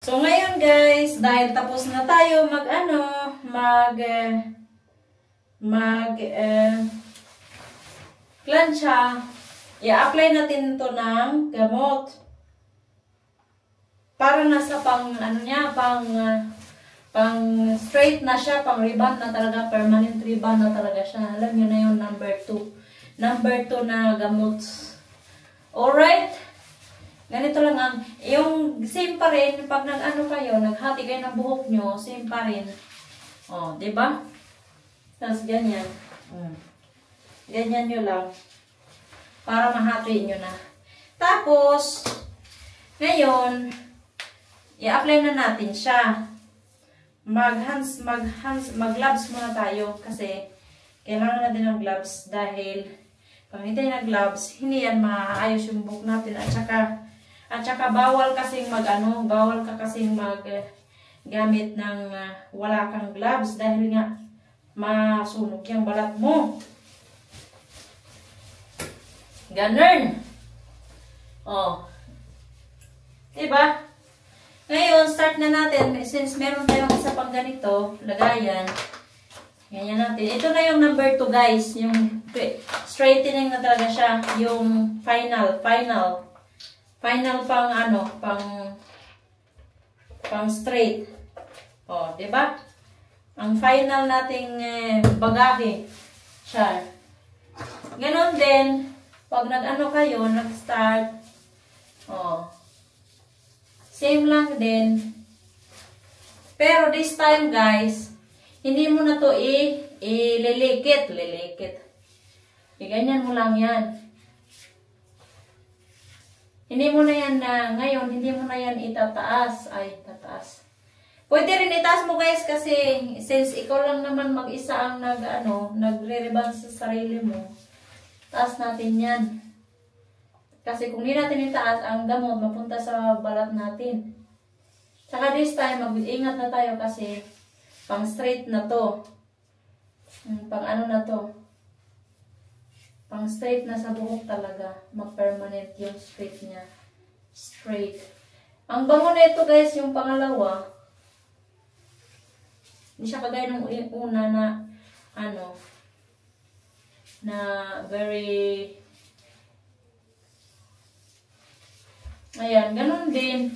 So ngayon guys, dahil tapos na tayo plancha, i-apply natin ito ng gamot. Para nasa pang straight na siya, pang rebound na talaga, permanent rebound na talaga siya. Alam niyo na yung number 2. Number 2 na gamot. Alright? Ganito lang ang, yung same pa rin, pag naghati kayo ng buhok nyo, same pa rin. O, diba? Tapos ganyan. Ganyan nyo lang. Para mahati nyo na. Tapos, ngayon, i-apply na natin siya. Mag-gloves muna tayo kasi kailangan natin ng gloves dahil pag hindi na gloves, hindi yan maayos yung buhok natin. At saka bawal kasing gamit ng wala kang gloves dahil nga masunog yung balat mo. Ganun. Oh. Diba? Ngayon, start na natin. Since meron tayong isa pang ganito, lagayan. Ganyan natin. Ito na yung number 2 guys. Yung straightening na talaga siya. Yung final pang straight. O, diba? Ang final nating bagahe siya. Ganon din, pag nag-start, o, same lang din. Pero this time guys, hindi mo na to ililikit. Ganyan mo lang yan. Hindi mo na yan ngayon, hindi mo na yan itataas. Tataas. Pwede rin itaas mo guys kasi since ikaw lang naman mag-isa ang nagre-rebound sa sarili mo. Taas natin yan. Kasi kung hindi natin itaas, ang gamot mapunta sa balat natin. Saka this time, mag-ingat na tayo kasi pang straight na to. Pang straight na sa buhok talaga. Mag-permanent yung straight niya. Straight. Ang bango na ito guys, yung pangalawa. Hindi siya kagaya ng una na very... Ayan, ganun din.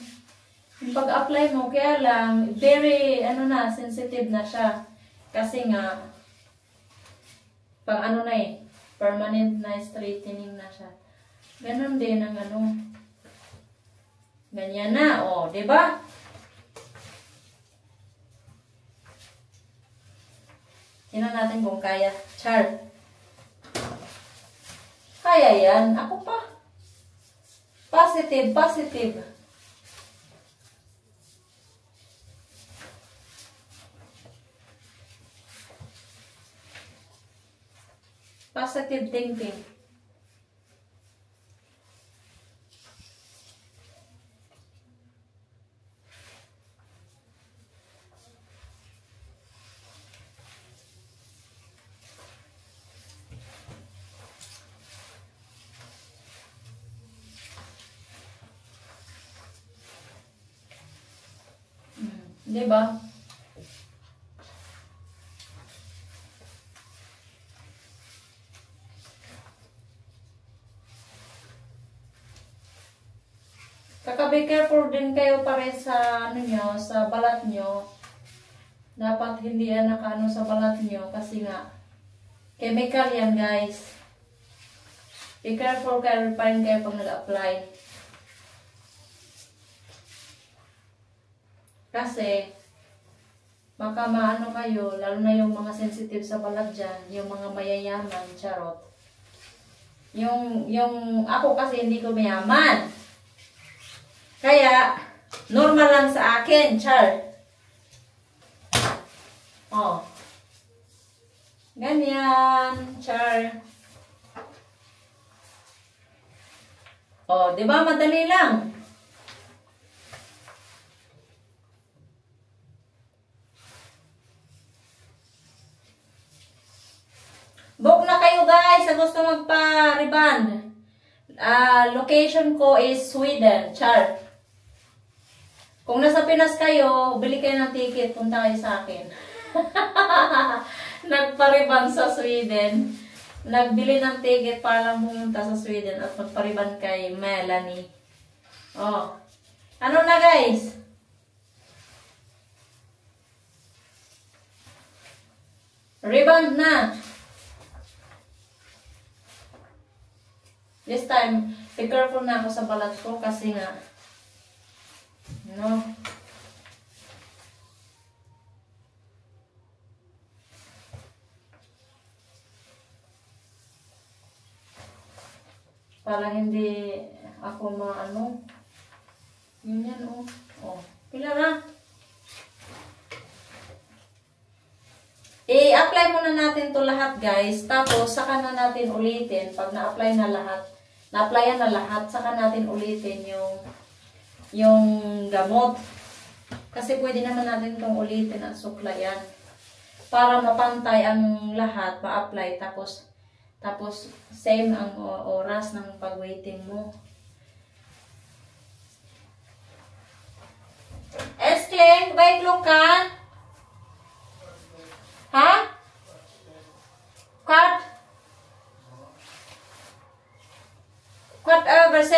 Yung pag-apply mo, kaya lang, very, sensitive na siya. Kasi nga, pang permanent na straightening na siya. Ganun din ang ganyan na, o, diba? Tingnan natin kung kaya. Char. Kaya yan. Ako pa. Positive. Positive thinking. Diba? Be careful din kayo pare sa sa balat nyo. Dapat hindi yan sa balat nyo kasi nga chemical yan guys. Be careful kayo pa rin kayo pag nag-apply. Kasi baka kayo, lalo na yung mga sensitive sa balat dyan, yung mga mayayaman, charot. Yung ako kasi hindi ko mayaman. Kaya, normal lang sa akin, char. Oh. Ganyan, char. Oh, di ba madali lang? Book na kayo guys sa gusto magpa-reband. Location ko is Sweden, char. Kung nasa Pinas kayo, bili kayo ng ticket, punta kayo sa akin. Nagpariban sa Sweden. Nagbili ng ticket para lang pumunta sa Sweden at magpariban kay Melanie. Oh. Ano na guys? Rebound na. This time, be careful na ako sa balat ko kasi nga, no? Para hindi ako maano. Yun yan, oh. Oh. Pila na. I-apply muna natin to lahat, guys. Tapos, saka na natin ulitin. Pag na-apply na lahat, na-applyan na lahat, saka natin ulitin yung gamot. Kasi pwede naman natin itong ulitin at suklayan. Para mapantay ang lahat, ma-apply. Tapos, same ang oras ng pag-waiting mo. Eskling, baik lo ka? Ha? Cut? Cut over 6?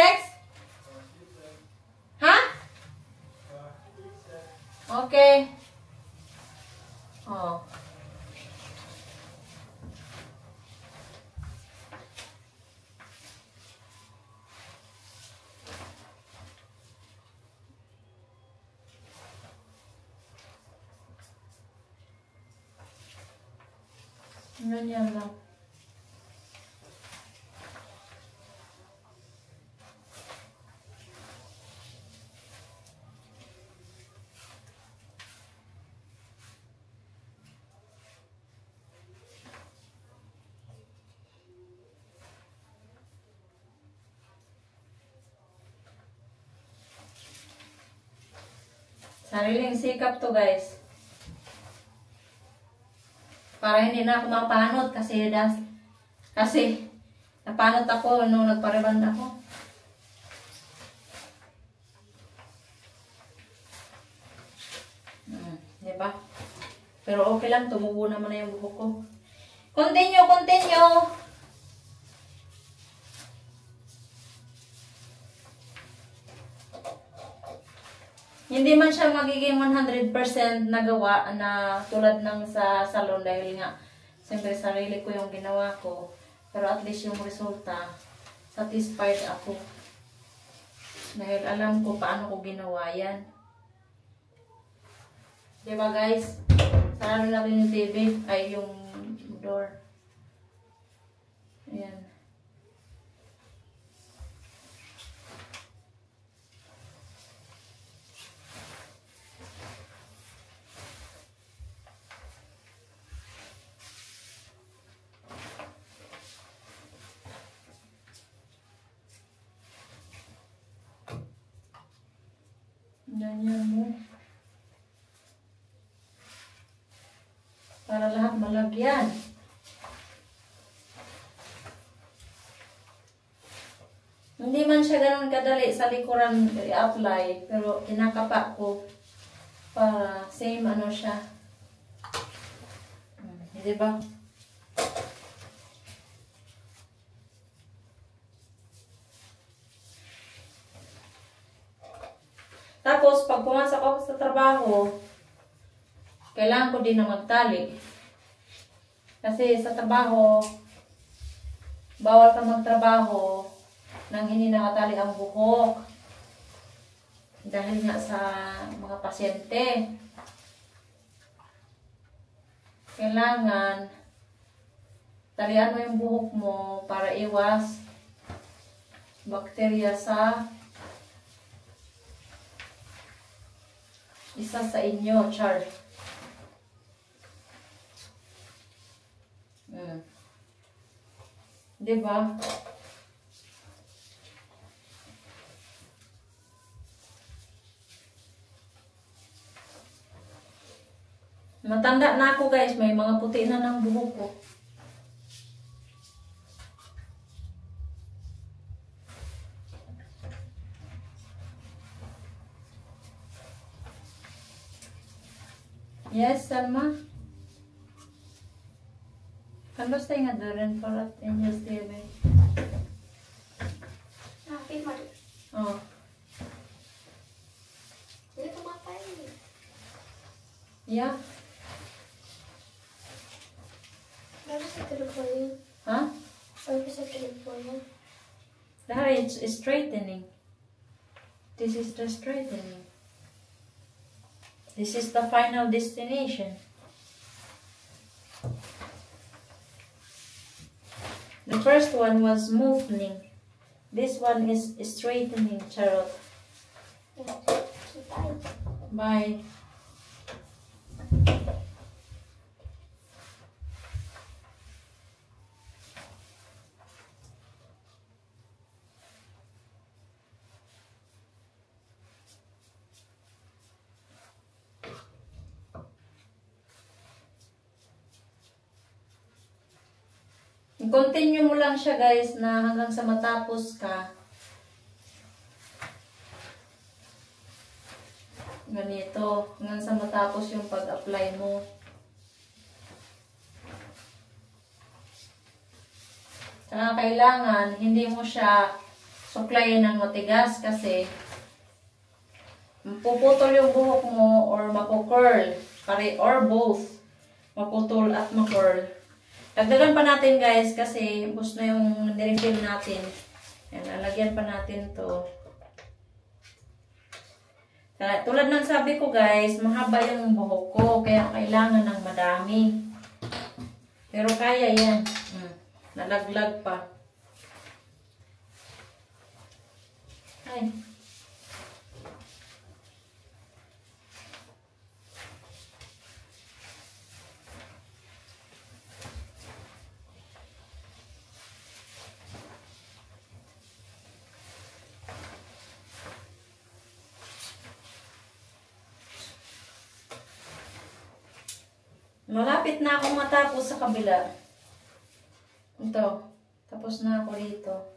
Ha? Okay. Oh. Ganyan lang. Sariling sikap to, guys. Para hindi na ako mapanot kasi napanot ako nung nagpariban ako. Diba? Pero okay lang, tumubo naman na yung buhok ko. Continue, continue! Hindi man siya magiging 100% nagawa na tulad ng sa salon dahil nga siyempre sarili ko yung ginawa ko. Pero at least yung resulta, satisfied ako. Dahil alam ko paano ko ginawa yan. Diba guys? Sarado natin yung TV, ay yung door. Ayan. Ganyan mo. Para lahat malagyan. Hindi man siya ganun kadali sa likuran i-apply. Pero kinakapa ko para same ano siya. Diba? Tapos, pag pumasok ako sa trabaho, kailangan ko din na magtali. Kasi sa trabaho, bawal ka magtrabaho nang hindi nakatali ang buhok. Dahil nga sa mga pasyente. Kailangan talian mo yung buhok mo para iwas bakterya sa isa sa inyo, char. Diba? Matanda na ako guys, may mga puti na ng buhok ko. Yes, Salma? Kan basta nga doon para Angels TV. Nakapit mo. Oh. Hindi ko mapay. Yeah. Bakit sa telepono yun? Ha? Bakit sa telepono? That is straightening. This is the straightening. This is the final destination. The first one was moving. This one is straightening, Charot. Bye. Continue mo lang siya guys na hanggang sa matapos ka. Ganito. Hanggang sa matapos yung pag-apply mo. Saka kailangan hindi mo siya suklayin ng matigas kasi puputol yung buhok mo or mapukurl. Or both. Maputol at makurl. Dagdagan pa natin guys kasi bus na yung nirefill natin. Yan, alagyan pa natin to. Tulad ng sabi ko guys, mahaba yung buhok ko kaya kailangan ng madami. Pero kaya yan. Nalaglag pa. Ay. Malapit na akong matapos sa kabila. Ito. Tapos na ako dito.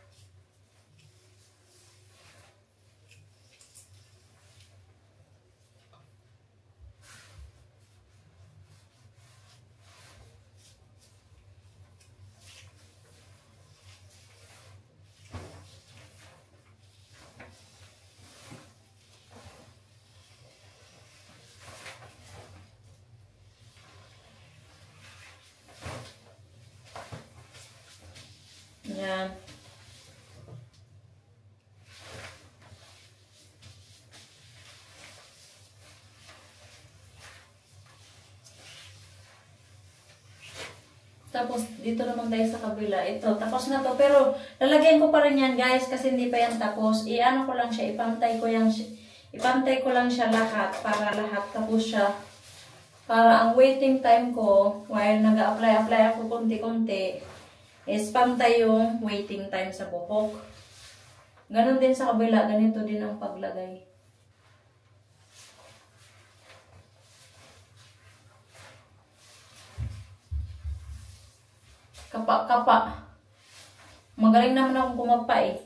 Yan. Tapos, dito naman tayo sa kabila. Ito, tapos na to. Pero, lalagyan ko pa rin yan, guys, kasi hindi pa yan tapos. I-ano ko lang siya, ipantay ko lang siya lahat, para lahat tapos siya. Para ang waiting time ko, while nag-apply ako konti-konti, is pantay yung waiting time sa buhok. Ganon din sa kabila, ganito din ang paglagay. Kapa-kapa. Magaling naman akong kumapa eh.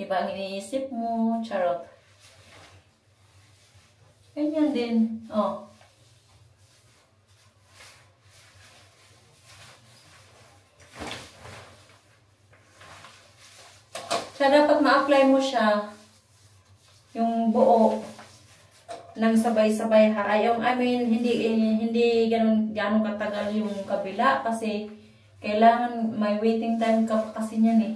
Iba ang iniisip mo, Charot. Ganyan din. Oh. Kaya dapat ma-apply mo siya yung buo nang sabay-sabay ha. Hindi ganun katagal yung kabila kasi kailangan may waiting time ka pa kasi niyan eh.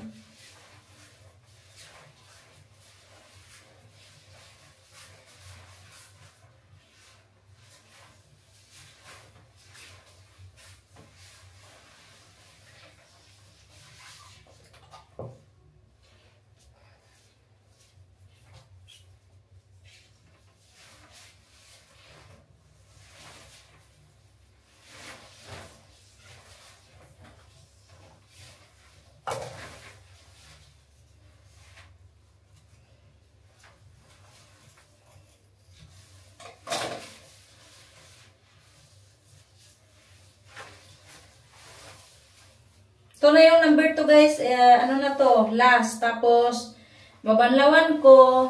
Ito na yung number 2 guys. Ano na to? Last. Tapos, babanlawan ko.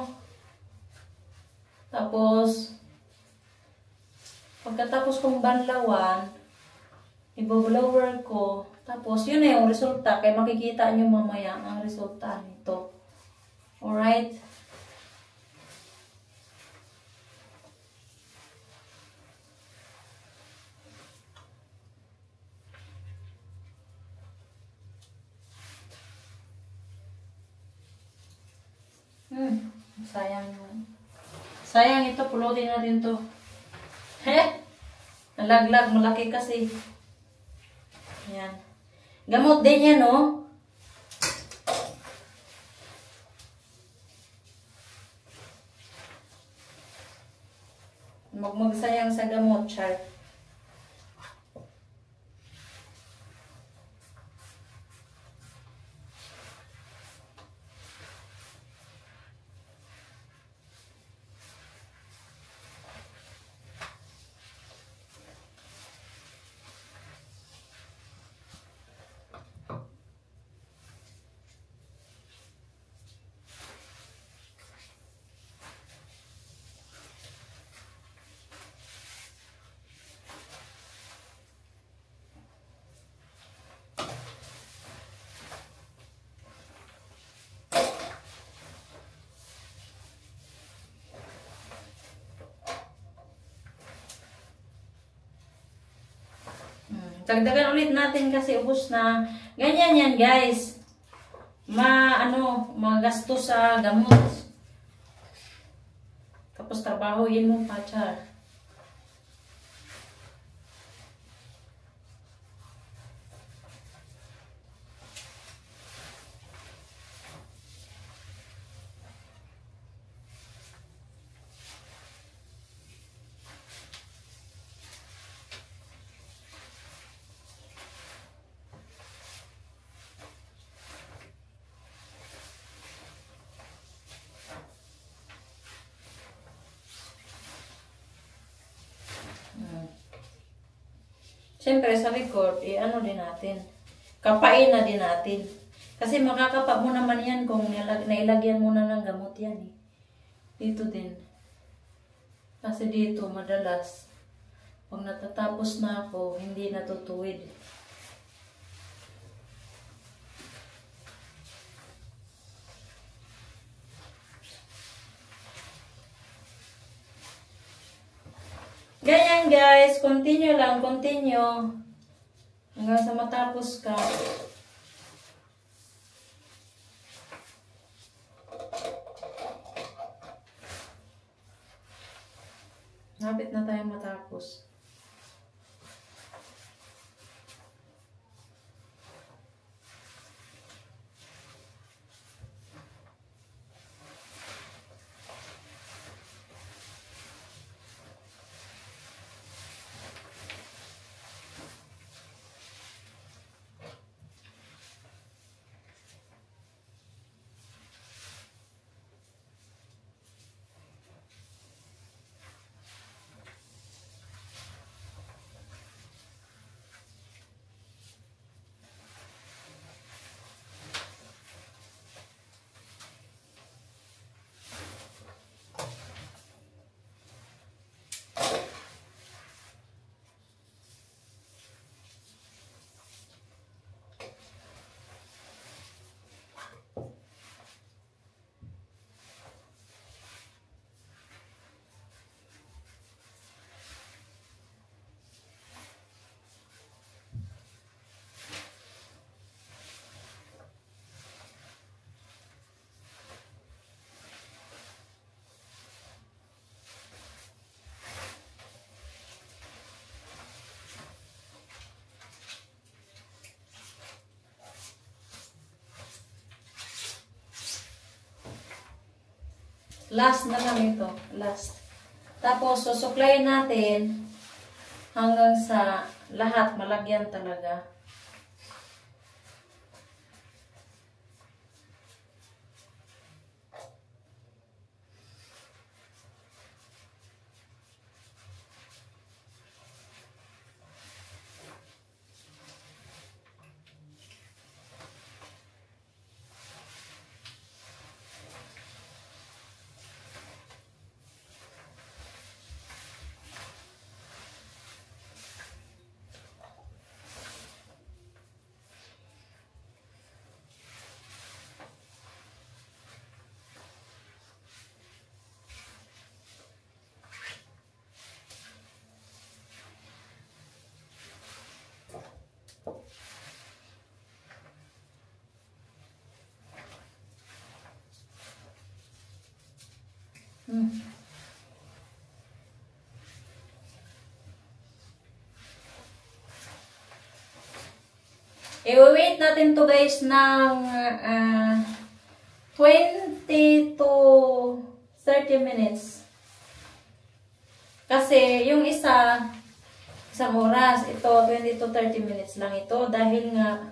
Tapos, Pagkatapos kong banlawan, i-blower ko. Tapos, yun na yung resulta. Kaya makikita nyo mamaya ang resulta nito. Alright? Sayang yun. Sayang ito. Pulutin natin to. Nalaglag. Malaki kasi. Ayan. Gamot din yan, no? Magsayang sa gamot, chart. Dagdagan ulit natin kasi ubos na. Ganyan yan, guys. Magasto sa gamot. Tapos trabahoin mo pa, char. Siyempre, sa record, ano din natin. Kapain na din natin. Kasi makakapa mo naman yan kung nailagyan mo na ng gamot yan. Dito din. Kasi dito, madalas, pag natatapos na ako, hindi natutuwid. Ganyan guys, continue lang, continue. Hanggang sa matapos ka. Lapit na tayo matapos. Last na lang ito. Last. Tapos, susuklayin natin hanggang sa lahat malagyan talaga. Hmm. I-wait natin to guys ng 20 to 30 minutes. Kasi yung isang oras, ito 20 to 30 minutes lang ito dahil nga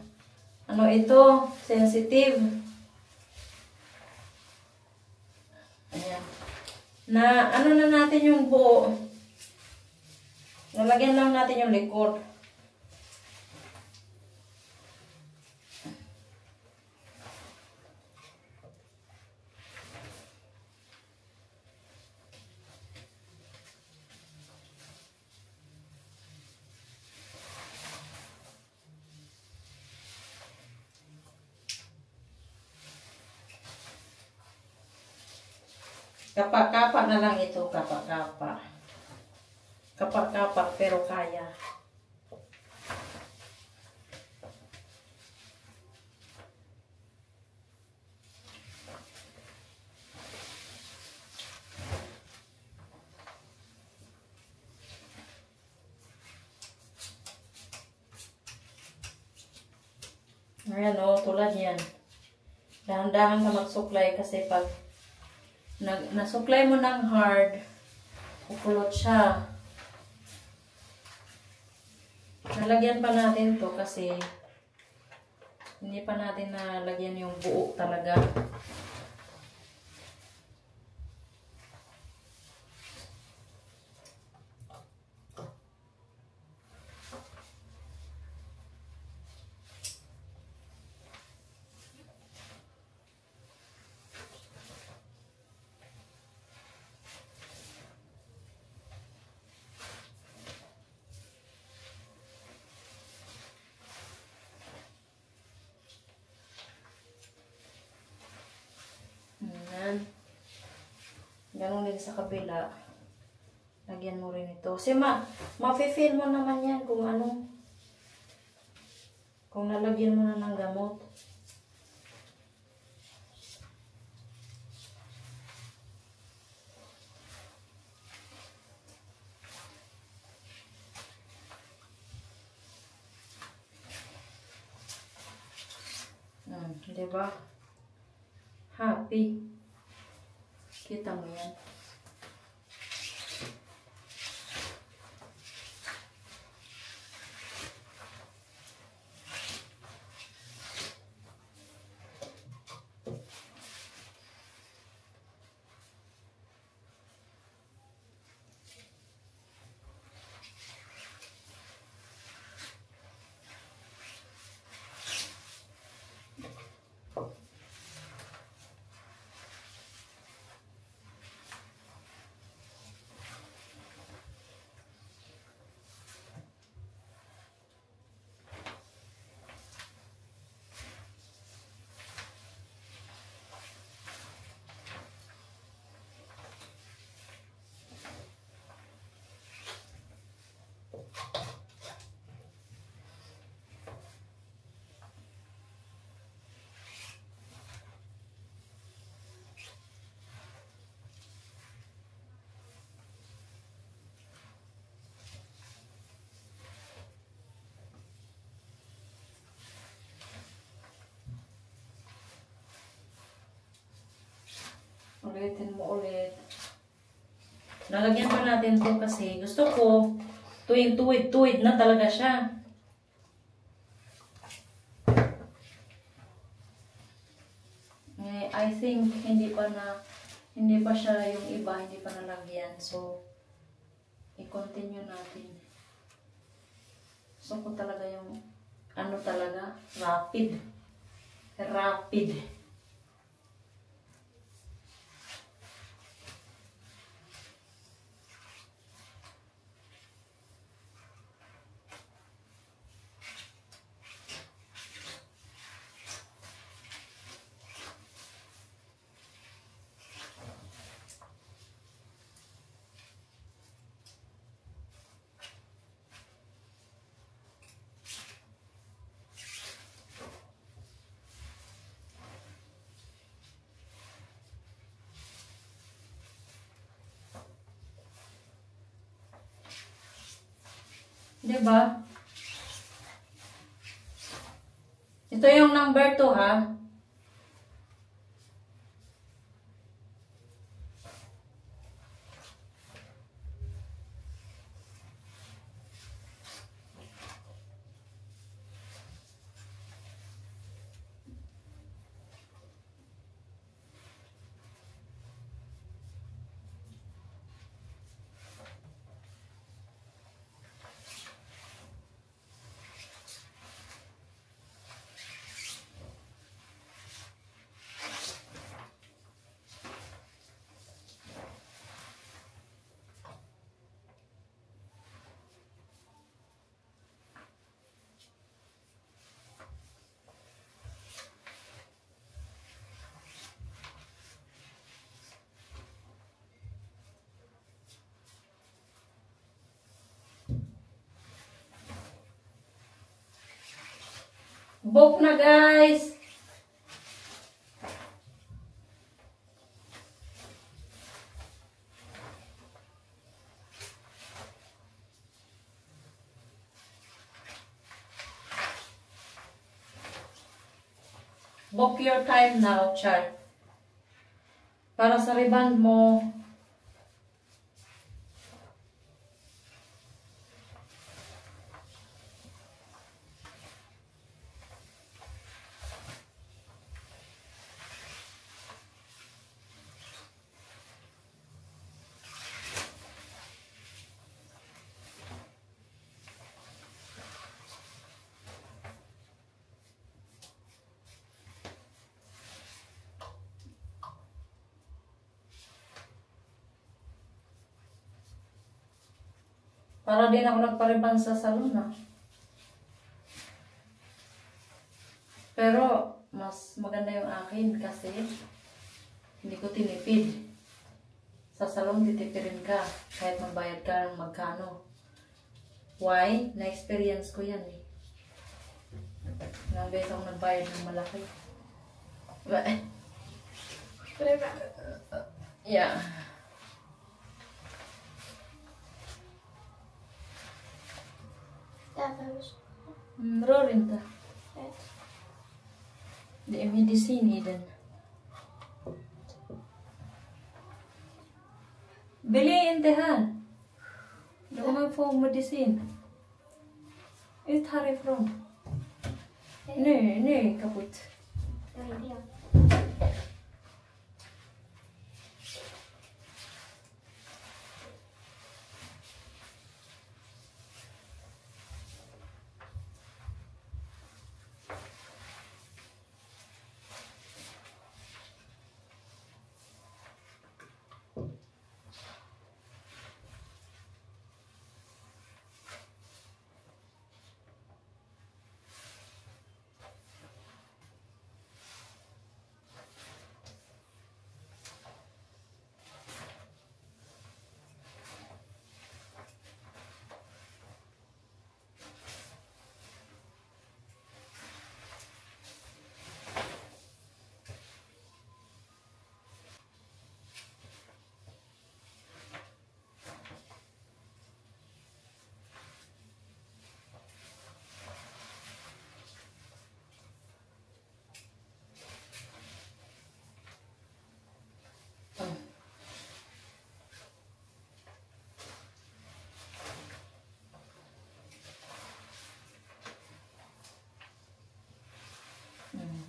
ano ito, sensitive. Ayan. Na ano na natin yung buo. Nalagyan lang natin yung likod. Kapa-kapa na lang ito, kapa-kapa. Kapa-kapa pero kaya. Ayan o, tulad yan. Dahan-dahan ka magsuklay kasi pag nasuklay mo ng hard, kukulot siya. Nalagyan pa natin to kasi hindi pa natin nalagyan yung buo talaga. Ganun din sa kabila. Lagyan mo rin ito. Kasi ma-feel mo naman yan kung ano. Kung nalagyan mo na ng gamot. Diba? Happy. Kita mo yan. Ulitin mo ulit. Lalagyan pa natin to kasi gusto ko tuwid-tuwid na talaga siya. I think hindi pa siya yung iba, hindi pa nalagyan. So, i-continue natin. Gusto ko talaga yung ano talaga, rapid. Rapid. Diba? Ito yung number 2 ha. Book na guys. Book your time now, Char. Para sa rebound mo. Para din ako nagpariban sa salon na. Pero, mas maganda yung akin kasi hindi ko tinipid. Sa salon, titipirin ka kahit magbayad ka ng magkano. Why? Na-experience ko yan eh. Ilang beses ako nagbayad ng malaki. Yeah. Tapos, Rorin ta. Det är medicin i den. Bili inte här. Då man får medicin. Ut härifrån. Nu kaputt. jag inte jag.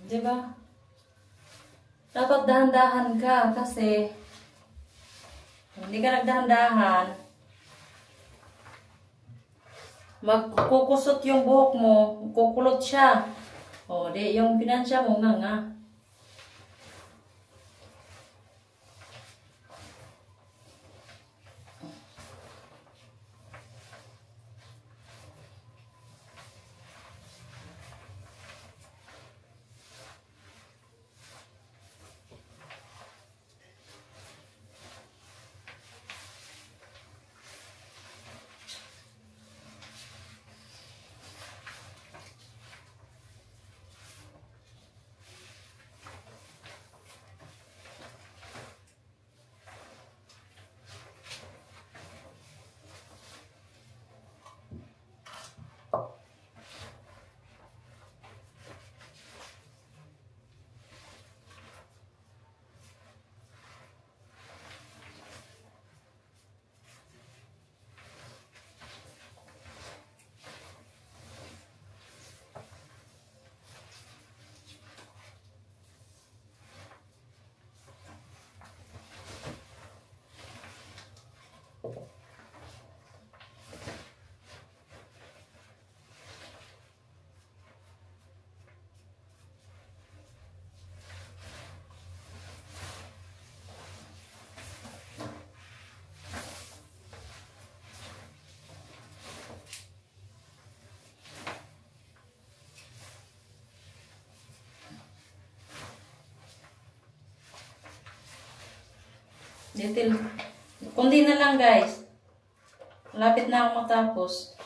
Diba? Dapat dahan-dahan ka kasi hindi ka nagdahan-dahan, magkukusot yung buhok mo, kukulot siya. O, di yung pinansya mo nga. Detail. Kundi na lang guys. Malapit na ako matapos.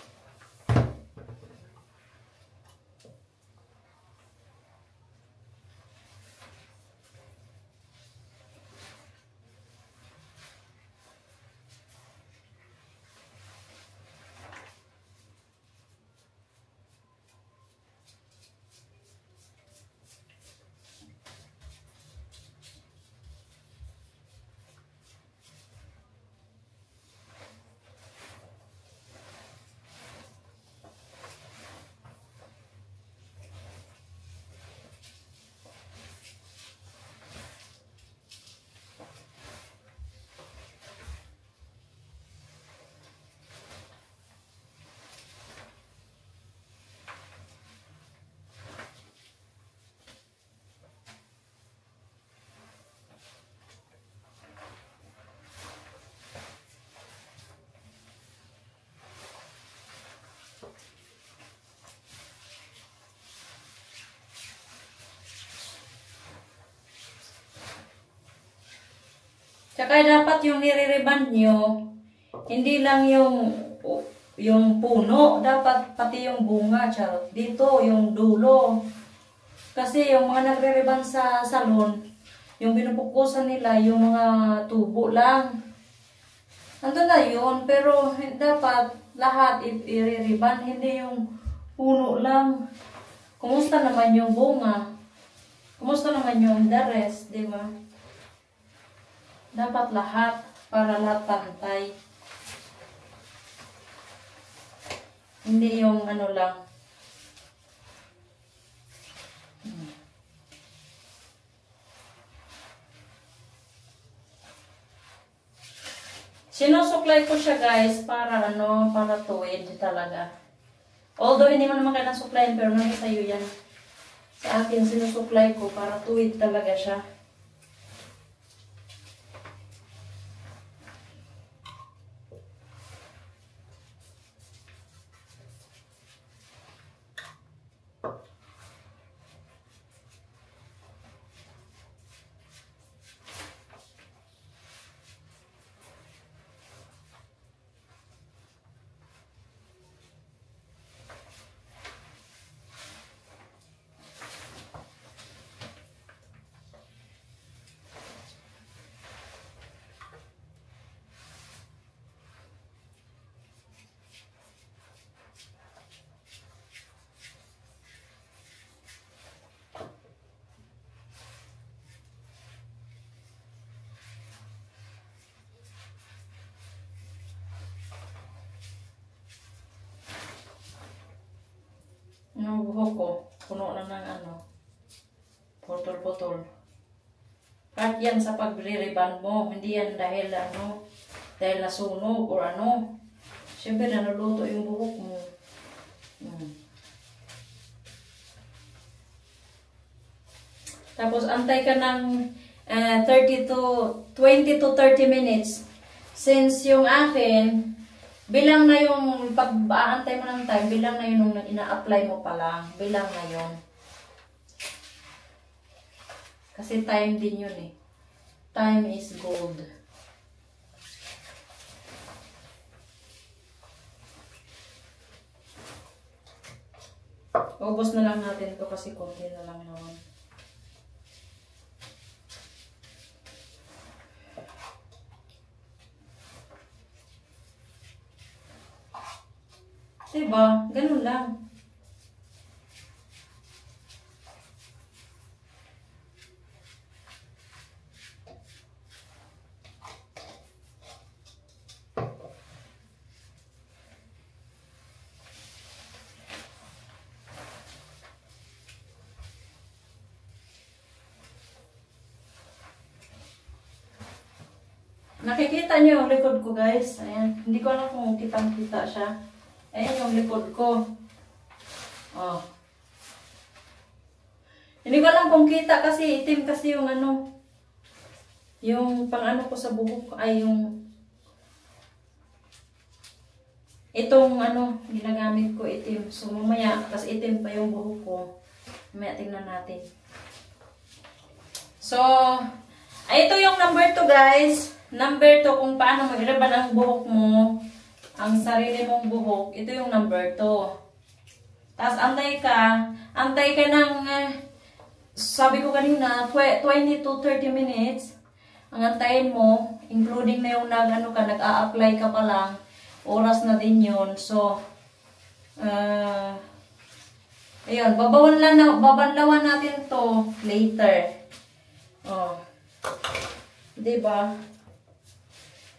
Tsaka dapat yung nire-reband nyo, hindi lang yung puno, dapat pati yung bunga, charot. Dito, yung dulo. Kasi yung mga nagre-reband sa salon, yung pinupukusan nila, yung mga tubo lang. Nandun na yun, pero dapat lahat i-reband, hindi yung puno lang. Kumusta naman yung bunga? Kumusta naman yung the rest, di ba? Dapat lahat, para lahat pantay. Hindi yung ano lang. Sinusuklay ko siya guys, para ano, para tuwid talaga. Although hindi mo naman kailang suklayin, pero nasa sa'yo yan. Sa akin, sinusuklay ko para tuwid talaga siya. Yung buhok ko, puno na ng ano, putol-putol. Kahit yan sa pagre-reband mo, hindi yan dahil ano, dahil nasunog or ano. Siyempre naluluto yung buhok mo. Tapos antay ka ng 20 to 30 minutes. Since yung akin, bilang na yung pag-aantay mo ng time, bilang na yung ina-apply mo pa lang. Bilang na yun. Kasi time din yun eh. Time is gold. Ubos na lang natin to kasi konti na lang naman. Diba? Ganun lang. Nakikita niyo yung likod ko guys. Ayan. Hindi ko alam kung kitang-kita siya. Ayan yung likod ko. Oh. Hindi ko alam kung kita kasi itim kasi yung ano. Yung pang ano ko sa buhok ay yung itong ano ginagamit ko itim. So mamaya kasi itim pa yung buhok ko. Mamaya tingnan natin. So Ito yung number 2 guys. Number 2 kung paano mag-ribbon ang buhok mo. Ang sarili mong buhok. Ito yung number 2. Tapos antay ka ng, sabi ko kanina, 20 to 30 minutes. Ang antayin mo, including na yung nag-a-apply ka pa lang. Oras na din yun. So, ayun, babanlawan natin to later. Oh. Diba?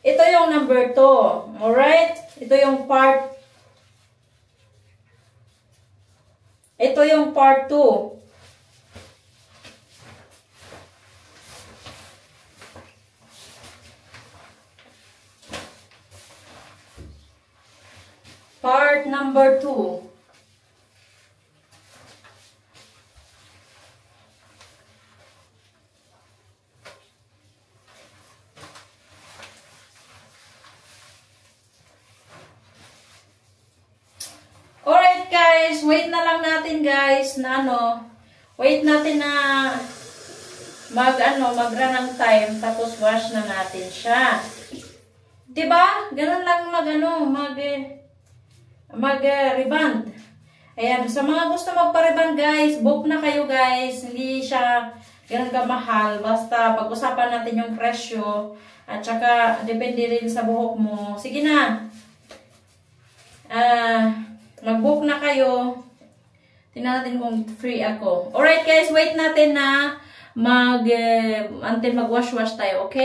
Ito yung number 2. Alright? Ito yung part 2. Part number 2. Alright guys, wait na lang natin guys na wait natin na mag-run ng time tapos wash na natin siya. 'Di ba? Ganun lang mag-reband. Ayan, sa mga gusto magpa-reband guys, book na kayo guys. Hindi siya ganun kamahal. Basta pag-usapan natin yung presyo at saka depende rin sa buhok mo. Sige na. Mag-book na kayo. Tingnan natin kung free ako. Alright guys, wait natin na until mag-wash-wash tayo, okay?